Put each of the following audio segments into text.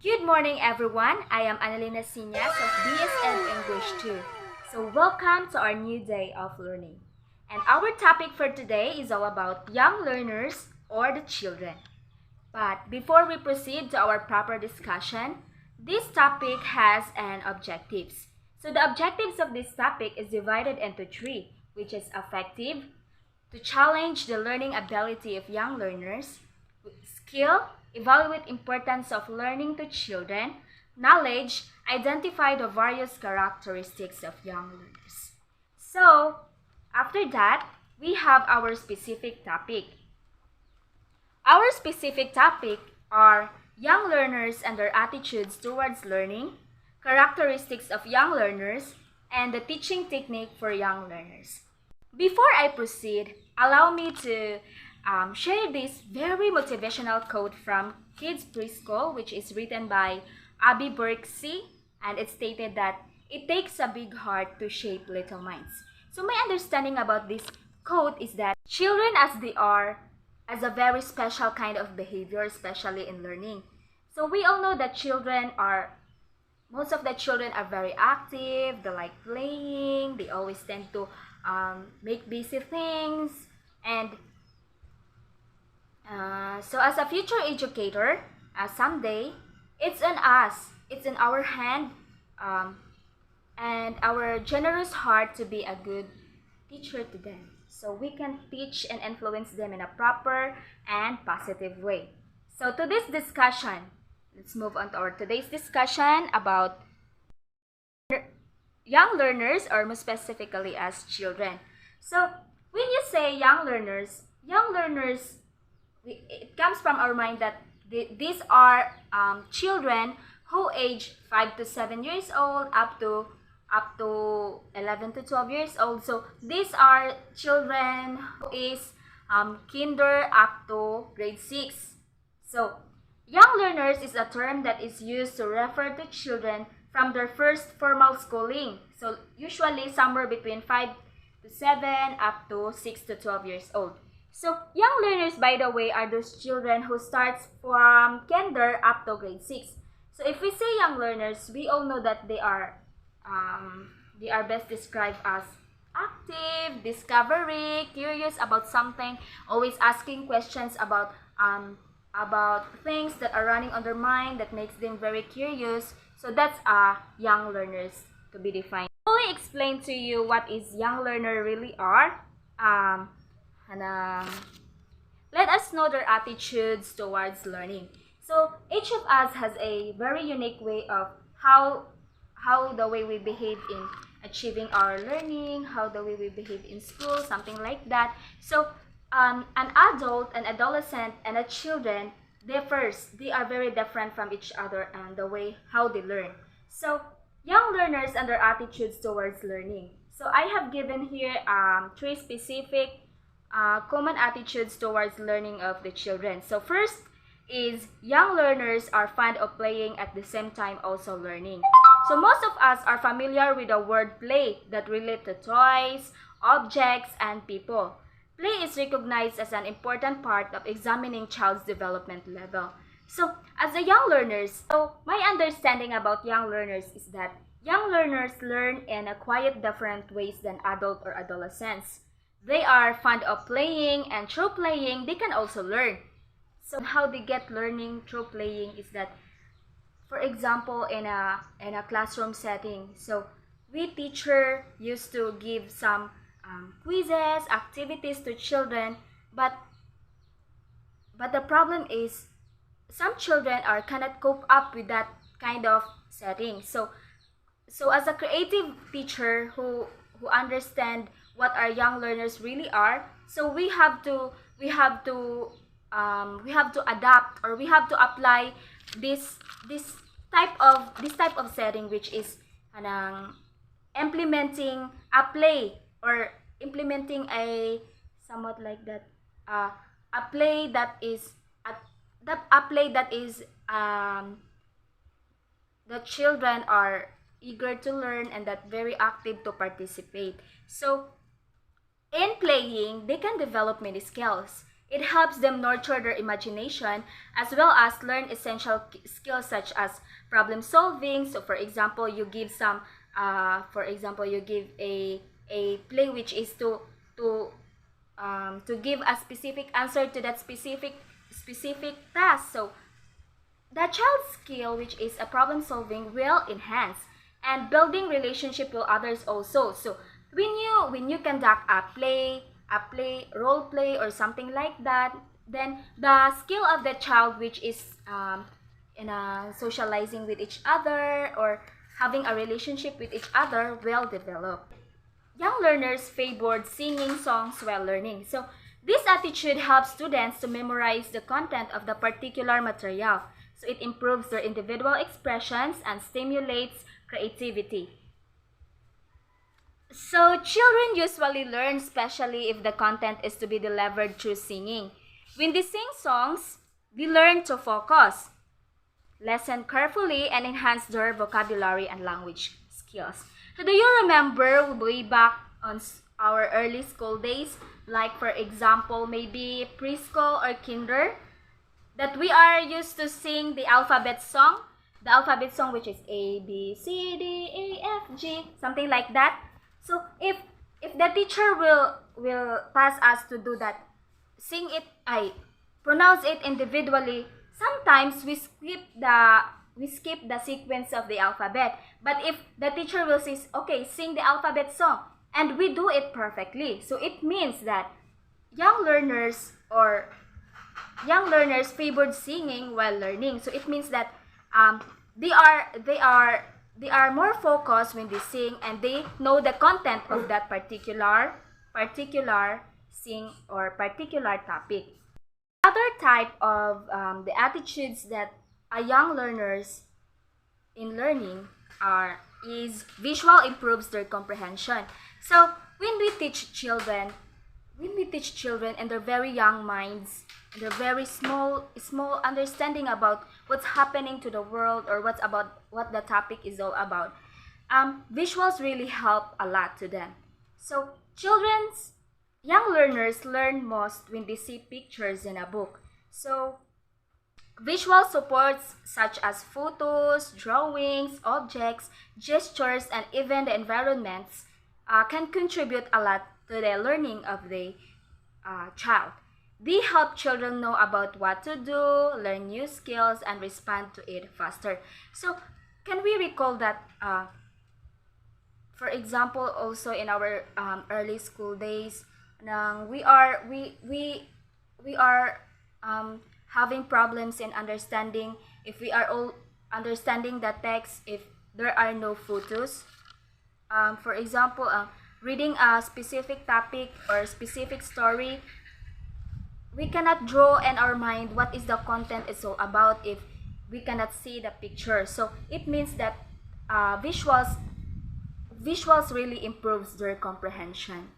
Good morning, everyone. I am Annalena Sinas of BSN English 2. So, welcome to our new day of learning. And our topic for today is all about young learners or the children. But before we proceed to our proper discussion, this topic has an objectives. So, the objectives of this topic is divided into three, which is effective, to challenge the learning ability of young learners, skill, evaluate importance of learning to children, knowledge, identify the various characteristics of young learners. So, after that, we have our specific topic. Our specific topic are young learners and their attitudes towards learning, characteristics of young learners, and the teaching technique for young learners. Before I proceed, allow me to share this very motivational quote from Kids Preschool, which is written by Abby Birksey, and it stated that it takes a big heart to shape little minds. So my understanding about this quote is that children as they are, as a very special kind of behavior, especially in learning. So we all know that most of the children are very active, they like playing, they always tend to make busy things, and so as a future educator, someday, it's on us, it's in our hand, um, and our generous heart to be a good teacher to them. So we can teach and influence them in a proper and positive way. So to this discussion, let's move on to our today's discussion about young learners, or more specifically as children. So when you say young learners, it comes from our mind that these are children who age 5 to 7 years old up to 11 to 12 years old. So these are children who is kinder up to grade 6. So young learners is a term that is used to refer to children from their first formal schooling. So usually somewhere between 5 to 7 up to 6 to 12 years old. So young learners, by the way, are those children who starts from kinder up to grade 6. So if we say young learners, we all know that they are best described as active, discovery, curious about something, always asking questions about things that are running on their mind that makes them very curious. So that's young learners to be defined. I will explain to you what is young learner really are. And let us know their attitudes towards learning. So each of us has a very unique way of how the way we behave in achieving our learning, how the way we behave in school, something like that. So an adult, an adolescent, and a children, they are very different from each other and the way how they learn. So young learners and their attitudes towards learning. So I have given here three specific common attitudes towards learning of the children. So first is young learners are fond of playing at the same time also learning. So most of us are familiar with the word play that relate to toys, objects, and people. Play is recognized as an important part of examining child's development level. So as a young learners, so my understanding about young learners is that young learners learn in a quite different ways than adult or adolescents. They are fond of playing, and through playing, they can also learn. So how they get learning through playing is that, for example, in a classroom setting, so we teacher used to give some quizzes, activities to children, but the problem is some children are cannot cope up with that kind of setting. So as a creative teacher who understand what our young learners really are, so we have to adapt, or we have to apply this type of setting, which is anang implementing a play, or implementing a somewhat like that, uh, a play that is a play that is the children are eager to learn and that very active to participate. So in playing, they can develop many skills. It helps them nurture their imagination as well as learn essential skills such as problem solving. So for example, you give a play which is to give a specific answer to that specific task. So the child's skill, which is a problem solving, will enhance and building relationship with others also. So when you conduct role play or something like that, then the skill of the child, which is in socializing with each other or having a relationship with each other, will develop. Young learners favored singing songs while learning. So this attitude helps students to memorize the content of the particular material. So it improves their individual expressions and stimulates creativity. So children usually learn, especially if the content is to be delivered through singing. When they sing songs, they learn to focus, listen carefully, and enhance their vocabulary and language skills. So do you remember way back on our early school days, like for example, maybe preschool or kinder, that we are used to sing the alphabet song? The alphabet song, which is A, B, C, D, E, F, G, something like that. So if the teacher will task us to do that, sing it, pronounce it individually, sometimes we skip the sequence of the alphabet. But if the teacher will say, okay, sing the alphabet song, and we do it perfectly, so it means that young learners favored singing while learning. So it means that they are more focused when they sing, and they know the content of that particular sing or particular topic. Other type of the attitudes that a young learners in learning is visual improves their comprehension. So when we teach children and their very young minds, and their very small understanding about what's happening to the world or what the topic is all about, visuals really help a lot to them. So young learners learn most when they see pictures in a book. So visual supports such as photos, drawings, objects, gestures, and even the environments can contribute a lot to the learning of the child. They help children know about what to do, learn new skills, and respond to it faster. So can we recall that, for example, also in our early school days, we are having problems in understanding if we are all understanding the text if there are no photos. For example, reading a specific topic or specific story, we cannot draw in our mind what is the content is all about if we cannot see the picture. So it means that visuals really improves their comprehension.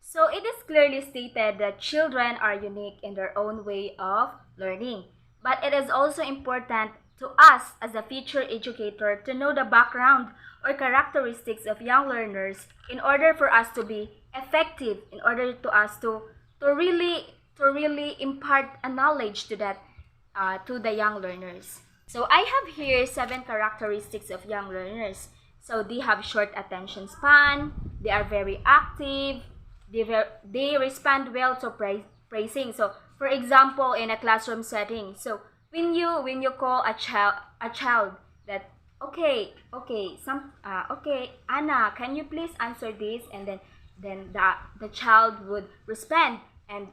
So it is clearly stated that children are unique in their own way of learning. But it is also important to us as a future educator to know the background or characteristics of young learners in order for us to be effective, in order to us to really impart a knowledge to the young learners. So I have here 7 characteristics of young learners. So they have short attention span, they are very active, they respond well to praising. So for example, in a classroom setting, so when you call a child that okay Anna, can you please answer this, and then the child would respond. And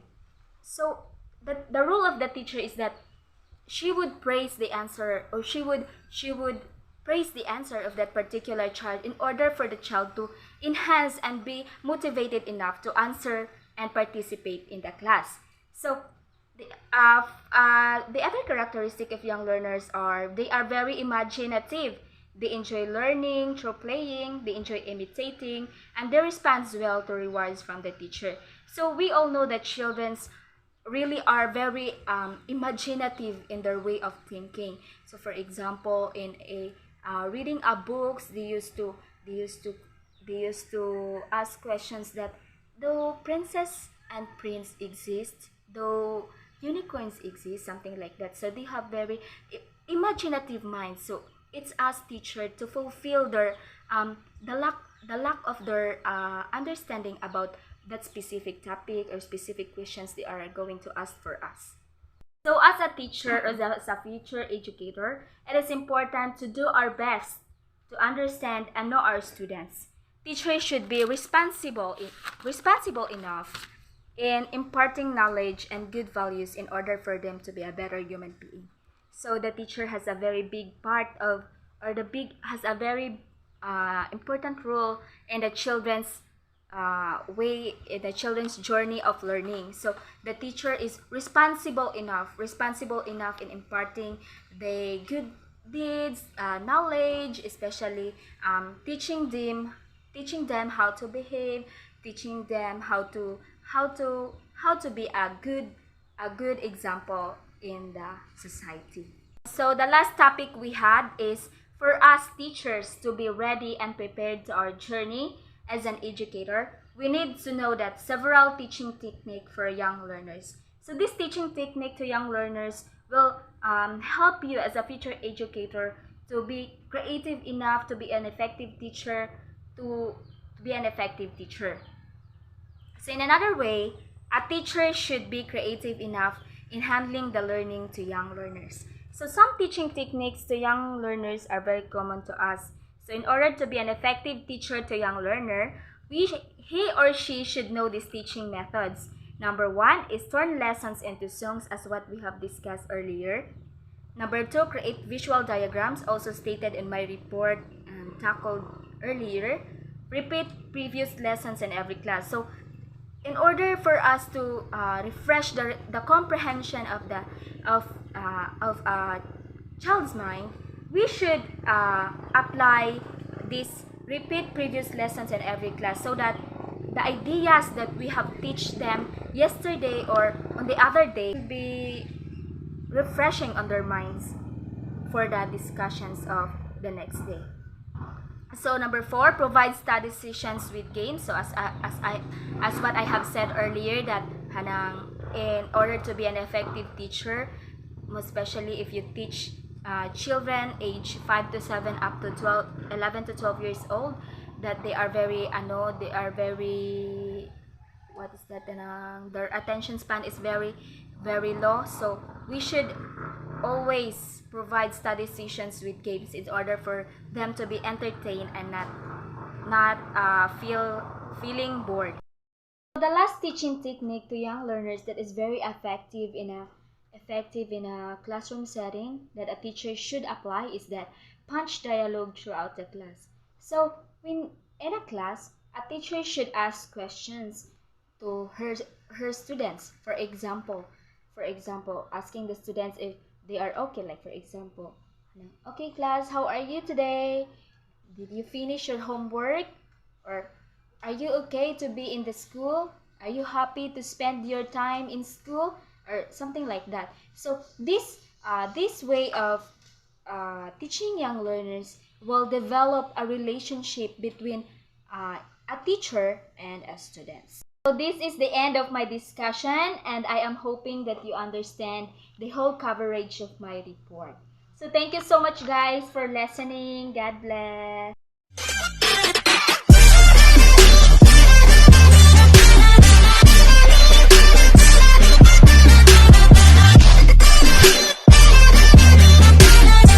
so the role of the teacher is that she would praise the answer, or she would praise the answer of that particular child in order for the child to enhance and be motivated enough to answer and participate in the class. So the other characteristic of young learners are they are very imaginative. They enjoy learning through playing, they enjoy imitating, and they respond well to rewards from the teacher. So we all know that children really are very imaginative in their way of thinking. So for example, in a reading a books, they used to ask questions that, do princess and prince exist? though unicorns exist, something like that. So they have very imaginative minds. So it's us teacher to fulfill their the lack of their understanding about that specific topic or specific questions they are going to ask for us. So as a teacher or as a future educator, it is important to do our best to understand and know our students. Teachers should be responsible enough in imparting knowledge and good values in order for them to be a better human being. So the teacher has a very big part of, or has a very important role in the children's in the children's journey of learning. So the teacher is responsible enough in imparting the good deeds, knowledge, especially teaching them how to behave, teaching them how to be a good example in the society. So the last topic we had is for us teachers to be ready and prepared to our journey as an educator. We need to know that several teaching techniques for young learners. So this teaching technique to young learners will help you as a future educator to be creative enough to be an effective teacher, So in another way, a teacher should be creative enough in handling the learning to young learners. So some teaching techniques to young learners are very common to us. So in order to be an effective teacher to young learner, he or she should know these teaching methods. Number 1 is turn lessons into songs, as what we have discussed earlier. Number 2, create visual diagrams, also stated in my report and tackled earlier. Repeat previous lessons in every class. So in order for us to refresh the comprehension of a child's mind, we should apply this repeat previous lessons in every class, so that the ideas that we have teach them yesterday or on the other day will be refreshing on their minds for the discussions of the next day. So number 4, provide study sessions with games. So as what I have said earlier, that in order to be an effective teacher, most especially if you teach children age 5 to 7 up to 11 to 12 years old, that they are very what is that, their attention span is very low. So we should always provide study sessions with games in order for them to be entertained and not feeling bored. The last teaching technique to young learners that is very effective in a classroom setting that a teacher should apply is that punch dialogue throughout the class. So when in a class, a teacher should ask questions to her students. For example, asking the students if they are okay. Like for example, okay class, how are you today? Did you finish your homework? Or are you okay to be in the school? Are you happy to spend your time in school? Or something like that. So this way of teaching young learners will develop a relationship between a teacher and a student. So this is the end of my discussion, and I am hoping that you understand the whole coverage of my report. So thank you so much guys for listening. God bless.